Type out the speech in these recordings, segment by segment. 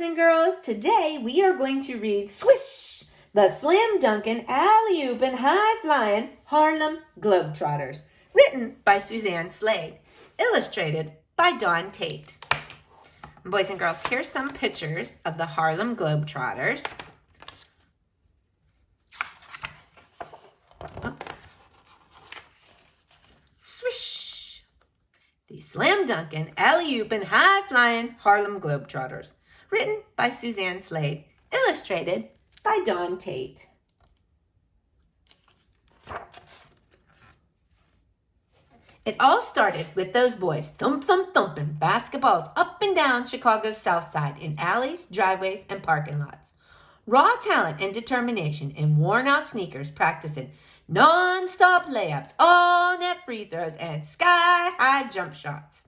and girls. Today we are going to read Swish, the slam dunkin', alley-oop, and high-flying Harlem Globetrotters, written by Suzanne Slade, illustrated by Dawn Tate. Boys and girls, here's some pictures of the Harlem Globetrotters. Swish! The slam dunkin', alley-oop, and high-flying Harlem Globetrotters, written by Suzanne Slade, illustrated by Dawn Tate. It all started with those boys thumping basketballs up and down Chicago's South Side in alleys, driveways, and parking lots. Raw talent and determination in worn-out sneakers practicing non-stop layups, all-net free throws, and sky-high jump shots.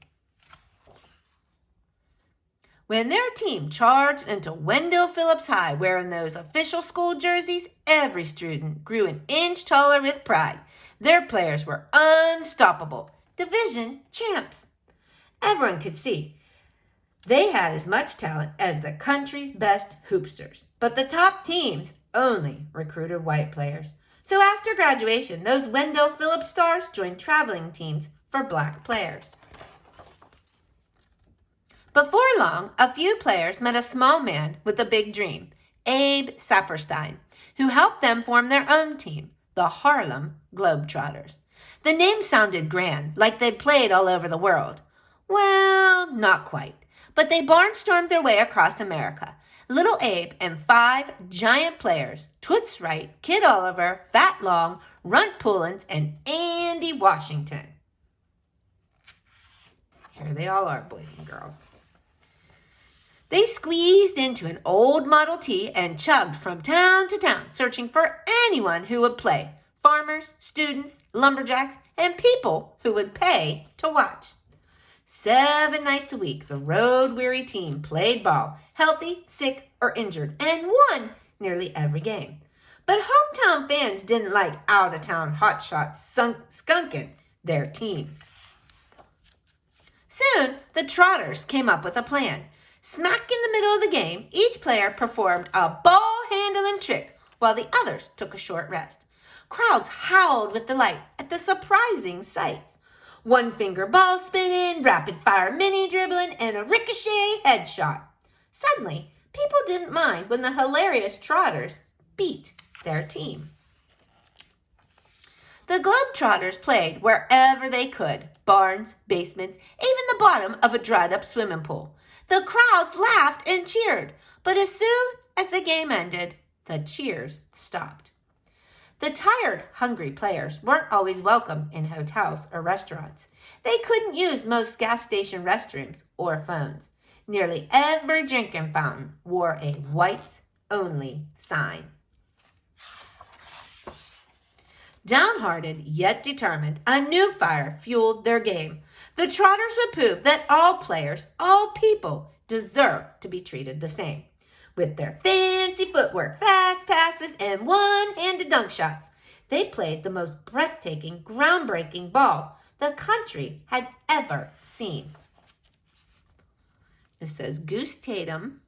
When their team charged into Wendell Phillips High wearing those official school jerseys, every student grew an inch taller with pride. Their players were unstoppable, division champs. Everyone could see they had as much talent as the country's best hoopsters, but the top teams only recruited white players. So after graduation, those Wendell Phillips stars joined traveling teams for black players. Before long, a few players met a small man with a big dream, Abe Saperstein, who helped them form their own team, the Harlem Globetrotters. The name sounded grand, like they'd played all over the world. Well, not quite, but they barnstormed their way across America. Little Abe and 5 giant players, Toots Wright, Kid Oliver, Fat Long, Runt Pullins, and Andy Washington. Here they all are, boys and girls. They squeezed into an old Model T and chugged from town to town, searching for anyone who would play. Farmers, students, lumberjacks, and people who would pay to watch. 7 nights a week, the road-weary team played ball, healthy, sick, or injured, and won nearly every game. But hometown fans didn't like out-of-town hotshots skunking their teams. Soon, the Trotters came up with a plan. Smack in the middle of the game, each player performed a ball-handling trick while the others took a short rest. Crowds howled with delight at the surprising sights. One-finger ball spinning, rapid-fire mini-dribbling, and a ricochet headshot. Suddenly, people didn't mind when the hilarious Trotters beat their team. The Globetrotters played wherever they could, barns, basements, even the bottom of a dried-up swimming pool. The crowds laughed and cheered, but as soon as the game ended, the cheers stopped. The tired, hungry players weren't always welcome in hotels or restaurants. They couldn't use most gas station restrooms or phones. Nearly every drinking fountain wore a whites-only sign. Downhearted yet determined, a new fire fueled their game. The Trotters would prove that all players, all people, deserve to be treated the same. With their fancy footwork, fast passes, and one-handed dunk shots, they played the most breathtaking, groundbreaking ball the country had ever seen. It says Goose Tatum,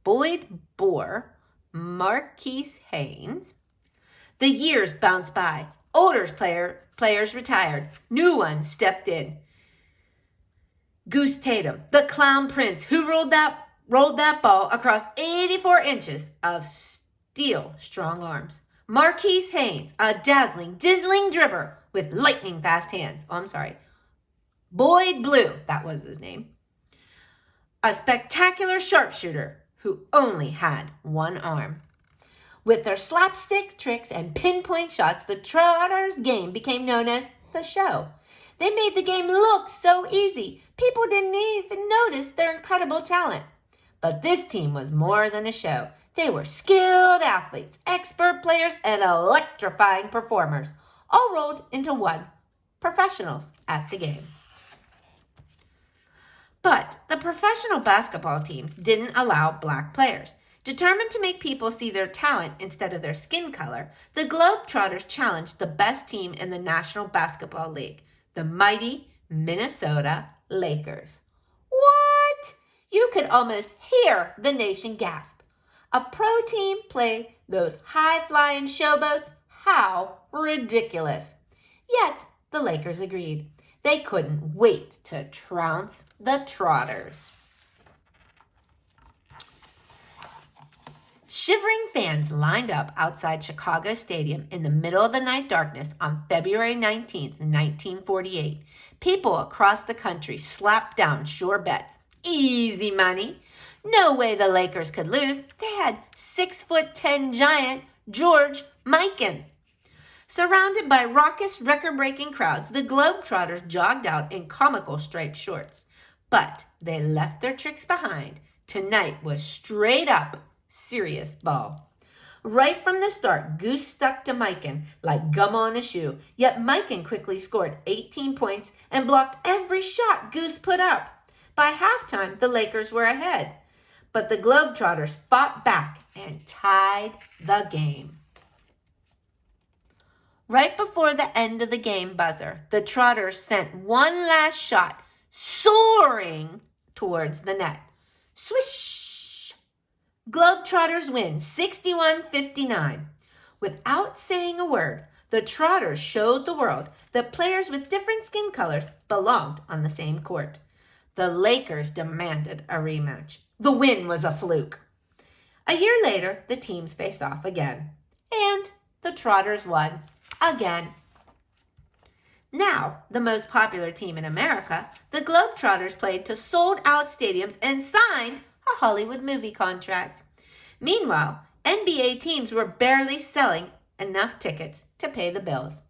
Boyd Bohr, Marquise Haynes. The years bounced by. Older players retired. New ones stepped in. Goose Tatum, the clown prince who rolled that ball across 84 inches of steel strong arms. Marquise Haynes, a dazzling, dizzling dribber with lightning fast hands. Boyd Blue, that was his name. A spectacular sharpshooter who only had one arm. With their slapstick tricks and pinpoint shots, the Trotters' game became known as the show. They made the game look so easy. People didn't even notice their incredible talent. But this team was more than a show. They were skilled athletes, expert players, and electrifying performers, all rolled into one, professionals at the game. But the professional basketball teams didn't allow black players. Determined to make people see their talent instead of their skin color, the Globetrotters challenged the best team in the National Basketball League, the mighty Minnesota Lakers. What? You could almost hear the nation gasp. A pro team play those high-flying showboats? How ridiculous. Yet, the Lakers agreed. They couldn't wait to trounce the Trotters. Shivering fans lined up outside Chicago Stadium in the middle of the night darkness on February 19th, 1948. People across the country slapped down sure bets. Easy money. No way the Lakers could lose. They had 6'10" giant George Mikan. Surrounded by raucous, record-breaking crowds, the Globetrotters jogged out in comical striped shorts. But they left their tricks behind. Tonight was straight up serious ball. Right from the start, Goose stuck to Mikan like gum on a shoe. Yet Mikan quickly scored 18 points and blocked every shot Goose put up. By halftime, the Lakers were ahead. But the Globetrotters fought back and tied the game. Right before the end of the game buzzer, the Trotters sent one last shot, soaring towards the net. Swish! Globetrotters win 61-59. Without saying a word, the Trotters showed the world that players with different skin colors belonged on the same court. The Lakers demanded a rematch. The win was a fluke. A year later, the teams faced off again. And the Trotters won again. Now, the most popular team in America, the Globetrotters played to sold-out stadiums and signed a Hollywood movie contract. Meanwhile, NBA teams were barely selling enough tickets to pay the bills.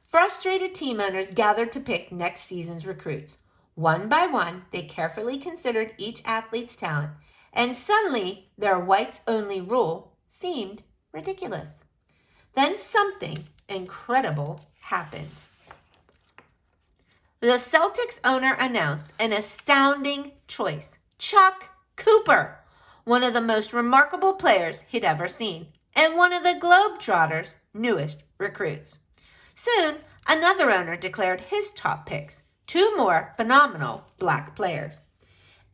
Frustrated team owners gathered to pick next season's recruits. One by one, they carefully considered each athlete's talent, and suddenly their whites-only rule seemed ridiculous. Then something incredible happened. The Celtics owner announced an astounding choice. Chuck Cooper, one of the most remarkable players he'd ever seen, and one of the Globetrotters' newest recruits. Soon, another owner declared his top picks, two more phenomenal black players.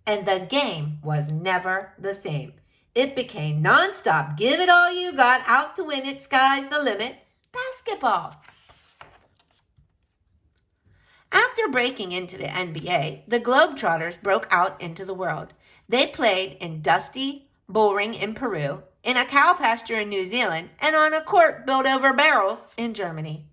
And the game was never the same. It became nonstop, give it all you got, out to win it, sky's the limit, basketball. After breaking into the NBA, the Globetrotters broke out into the world. They played in dusty Bullring in Peru, in a cow pasture in New Zealand, and on a court built over barrels in Germany.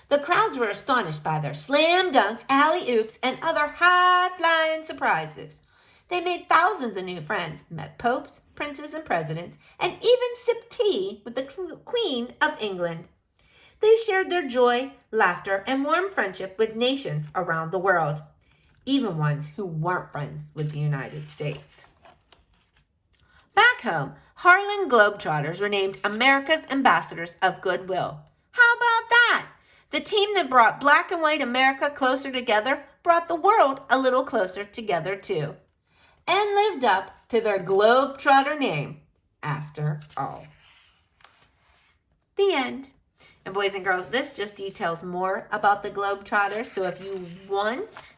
The crowds were astonished by their slam dunks, alley-oops, and other high-flying surprises. They made thousands of new friends, met popes, princes, and presidents, and even sipped tea with the Queen of England. They shared their joy, laughter, and warm friendship with nations around the world, even ones who weren't friends with the United States. Back home, Harlem Globetrotters were named America's Ambassadors of Goodwill. How about that? The team that brought black and white America closer together brought the world a little closer together too, and lived up to their Globetrotter name after all. The end. And boys and girls, this just details more about the Globetrotters. So if you want,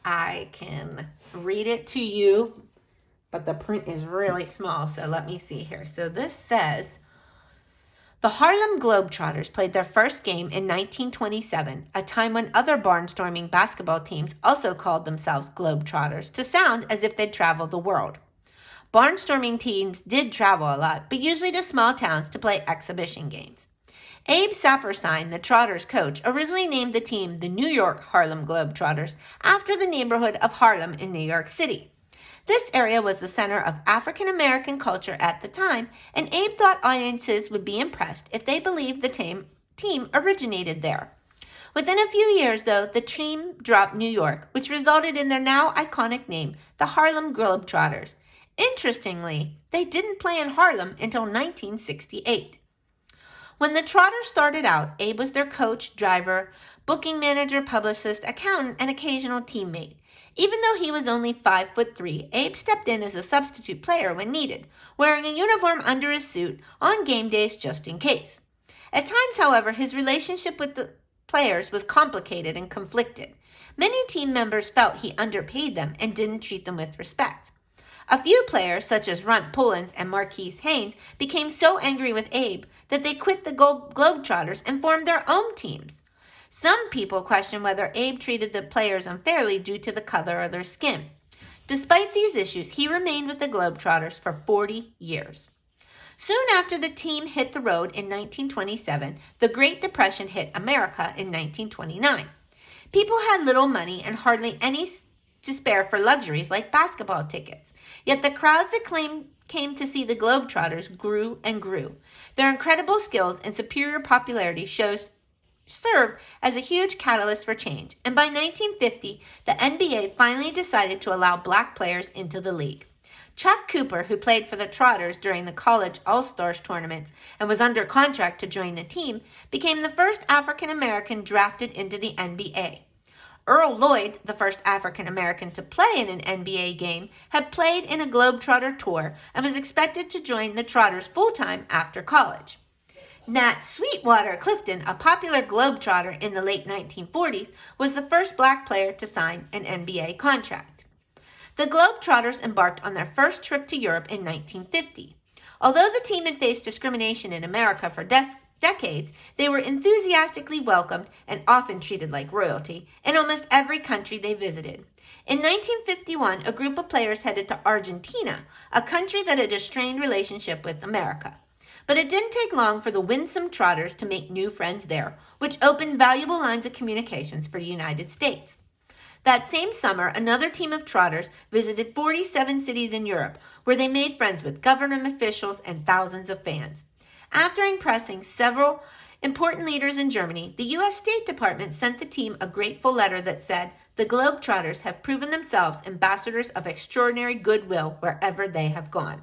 I can read it to you, but the print is really small. So let me see here. So this says, the Harlem Globetrotters played their first game in 1927, a time when other barnstorming basketball teams also called themselves Globetrotters to sound as if they'd traveled the world. Barnstorming teams did travel a lot, but usually to small towns to play exhibition games. Abe Saperstein, the Trotters coach, originally named the team the New York Harlem Globetrotters after the neighborhood of Harlem in New York City. This area was the center of African American culture at the time, and Abe thought audiences would be impressed if they believed the team originated there. Within a few years, though, the team dropped New York, which resulted in their now iconic name, the Harlem Globetrotters. Interestingly, they didn't play in Harlem until 1968. When the Trotters started out, Abe was their coach, driver, booking manager, publicist, accountant, and occasional teammate. Even though he was only 5'3", Abe stepped in as a substitute player when needed, wearing a uniform under his suit on game days just in case. At times, however, his relationship with the players was complicated and conflicted. Many team members felt he underpaid them and didn't treat them with respect. A few players, such as Runt Pullins and Marquise Haynes, became so angry with Abe that they quit the Globetrotters and formed their own teams. Some people question whether Abe treated the players unfairly due to the color of their skin. Despite these issues, he remained with the Globetrotters for 40 years. Soon after the team hit the road in 1927, the Great Depression hit America in 1929. People had little money and hardly any to spare for luxuries like basketball tickets. Yet the crowds that came to see the Globetrotters grew and grew. Their incredible skills and superior popularity served as a huge catalyst for change, and by 1950, the NBA finally decided to allow black players into the league. Chuck Cooper, who played for the Trotters during the college All-Stars tournaments and was under contract to join the team, became the first African American drafted into the NBA. Earl Lloyd, the first African American to play in an NBA game, had played in a Globetrotter tour and was expected to join the Trotters full-time after college. Nat Sweetwater Clifton, a popular Globetrotter in the late 1940s, was the first black player to sign an NBA contract. The Globetrotters embarked on their first trip to Europe in 1950. Although the team had faced discrimination in America for decades, they were enthusiastically welcomed and often treated like royalty in almost every country they visited. In 1951, a group of players headed to Argentina, a country that had a strained relationship with America. But it didn't take long for the winsome Trotters to make new friends there, which opened valuable lines of communications for the United States. That same summer, another team of Trotters visited 47 cities in Europe, where they made friends with government officials and thousands of fans. After impressing several important leaders in Germany, the U.S. State Department sent the team a grateful letter that said, "The Globetrotters have proven themselves ambassadors of extraordinary goodwill wherever they have gone."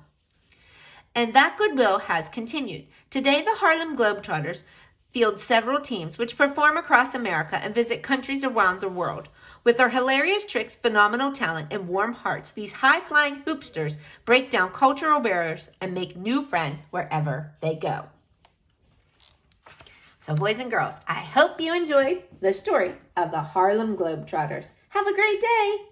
And that goodwill has continued. Today, the Harlem Globetrotters field several teams which perform across America and visit countries around the world. With their hilarious tricks, phenomenal talent, and warm hearts, these high-flying hoopsters break down cultural barriers and make new friends wherever they go. So, boys and girls, I hope you enjoyed the story of the Harlem Globetrotters. Have a great day!